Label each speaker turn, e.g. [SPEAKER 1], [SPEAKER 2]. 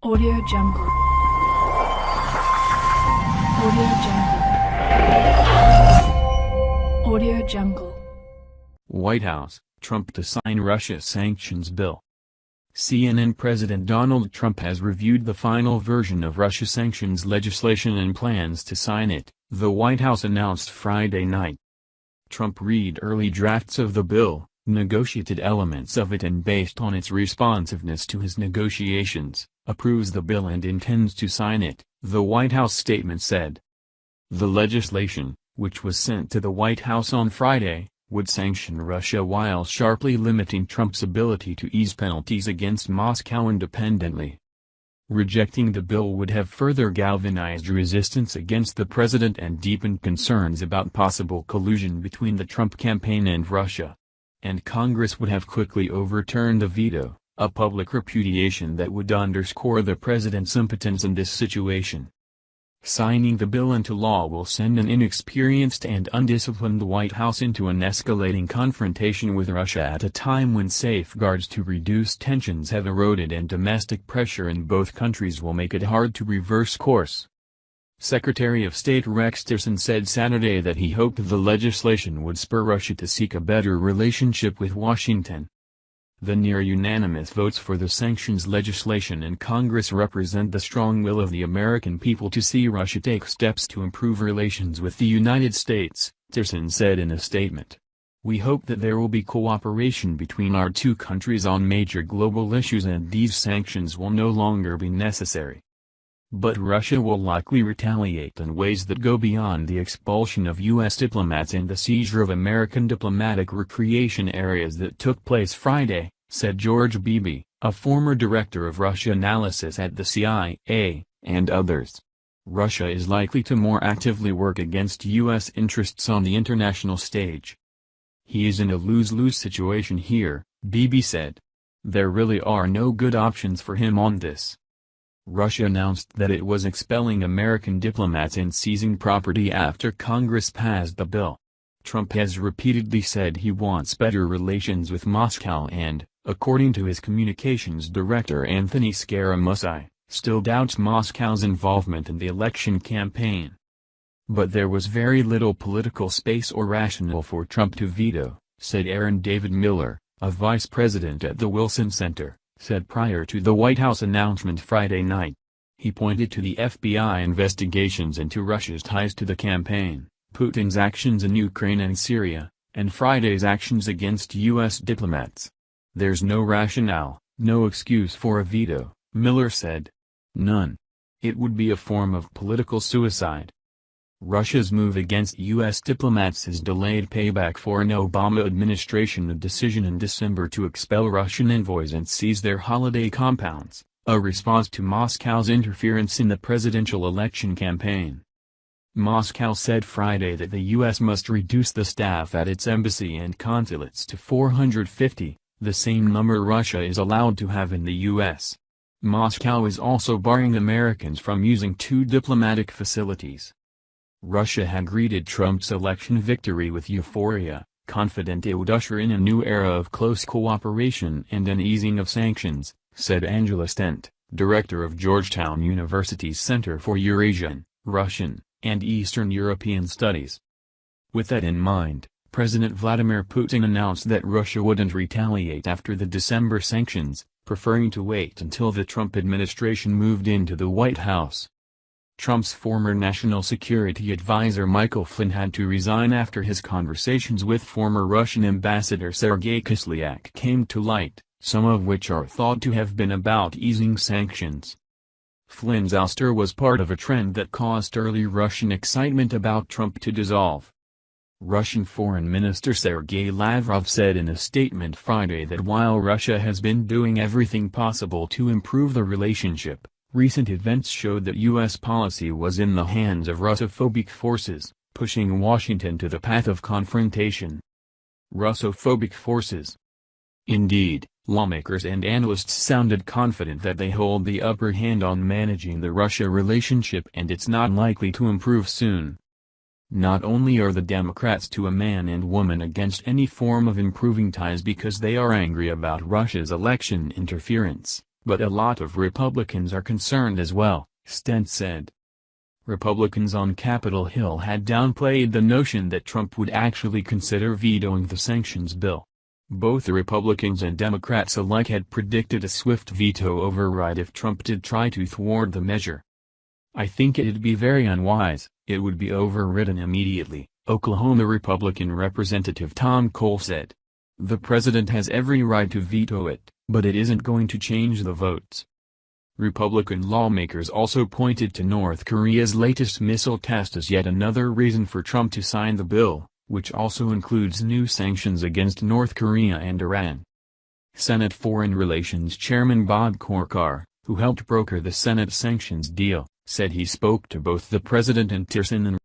[SPEAKER 1] Audio Jungle. Audio Jungle. Audio Jungle.
[SPEAKER 2] White House, Trump to sign Russia sanctions bill. CNN President Donald Trump has reviewed the final version of Russia sanctions legislation and plans to sign it, the White House announced Friday night. Trump read early drafts of the bill, negotiated elements of it and based on its responsiveness to his negotiations, approves the bill and intends to sign it, the White House statement said. The legislation, which was sent to the White House on Friday, would sanction Russia while sharply limiting Trump's ability to ease penalties against Moscow independently. Rejecting the bill would have further galvanized resistance against the president and deepened concerns about possible collusion between the Trump campaign and Russia. And Congress would have quickly overturned the veto, a public repudiation that would underscore the president's impotence in this situation. Signing the bill into law will send an inexperienced and undisciplined White House into an escalating confrontation with Russia at a time when safeguards to reduce tensions have eroded and domestic pressure in both countries will make it hard to reverse course. Secretary of State Rex Tillerson said Saturday that he hoped the legislation would spur Russia to seek a better relationship with Washington. The near-unanimous votes for the sanctions legislation in Congress represent the strong will of the American people to see Russia take steps to improve relations with the United States, Tillerson said in a statement. We hope that there will be cooperation between our two countries on major global issues and these sanctions will no longer be necessary. But Russia will likely retaliate in ways that go beyond the expulsion of U.S. diplomats and the seizure of American diplomatic recreation areas that took place Friday, said George Beebe, a former director of Russia analysis at the CIA, and others. Russia is likely to more actively work against U.S. interests on the international stage. He is in a lose-lose situation here, Beebe said. There really are no good options for him on this. Russia announced that it was expelling American diplomats and seizing property after Congress passed the bill. Trump has repeatedly said he wants better relations with Moscow and, according to his communications director Anthony Scaramucci, still doubts Moscow's involvement in the election campaign. But there was very little political space or rationale for Trump to veto, said Aaron David Miller, a vice president at the Wilson Center, said prior to the White House announcement Friday night. He pointed to the FBI investigations into Russia's ties to the campaign, Putin's actions in Ukraine and Syria, and Friday's actions against U.S. diplomats. There's no rationale, no excuse for a veto, Miller said. None. It would be a form of political suicide. Russia's move against U.S. diplomats has delayed payback for an Obama administration decision in December to expel Russian envoys and seize their holiday compounds, a response to Moscow's interference in the presidential election campaign. Moscow said Friday that the U.S. must reduce the staff at its embassy and consulates to 450, the same number Russia is allowed to have in the U.S. Moscow is also barring Americans from using two diplomatic facilities. Russia had greeted Trump's election victory with euphoria, confident it would usher in a new era of close cooperation and an easing of sanctions, said Angela Stent, director of Georgetown University's Center for Eurasian, Russian, and Eastern European Studies. With that in mind, President Vladimir Putin announced that Russia wouldn't retaliate after the December sanctions, preferring to wait until the Trump administration moved into the White House. Trump's former national security advisor Michael Flynn had to resign after his conversations with former Russian ambassador Sergei Kislyak came to light, some of which are thought to have been about easing sanctions. Flynn's ouster was part of a trend that caused early Russian excitement about Trump to dissolve. Russian Foreign Minister Sergei Lavrov said in a statement Friday that while Russia has been doing everything possible to improve the relationship, recent events showed that U.S. policy was in the hands of Russophobic forces, pushing Washington to the path of confrontation. Russophobic forces. Indeed, lawmakers and analysts sounded confident that they hold the upper hand on managing the Russia relationship and it's not likely to improve soon. Not only are the Democrats to a man and woman against any form of improving ties because they are angry about Russia's election interference, But a lot of Republicans are concerned as well, Stent said. Republicans on Capitol Hill had downplayed the notion that Trump would actually consider vetoing the sanctions bill. Both the Republicans and Democrats alike had predicted a swift veto override if Trump did try to thwart the measure. "I think it'd be very unwise, it would be overridden immediately," Oklahoma Republican Representative Tom Cole said. "The president has every right to veto it, but it isn't going to change the votes." Republican lawmakers also pointed to North Korea's latest missile test as yet another reason for Trump to sign the bill, which also includes new sanctions against North Korea and Iran. Senate Foreign Relations Chairman Bob Corker, who helped broker the Senate sanctions deal, said he spoke to both the president and Tillerson and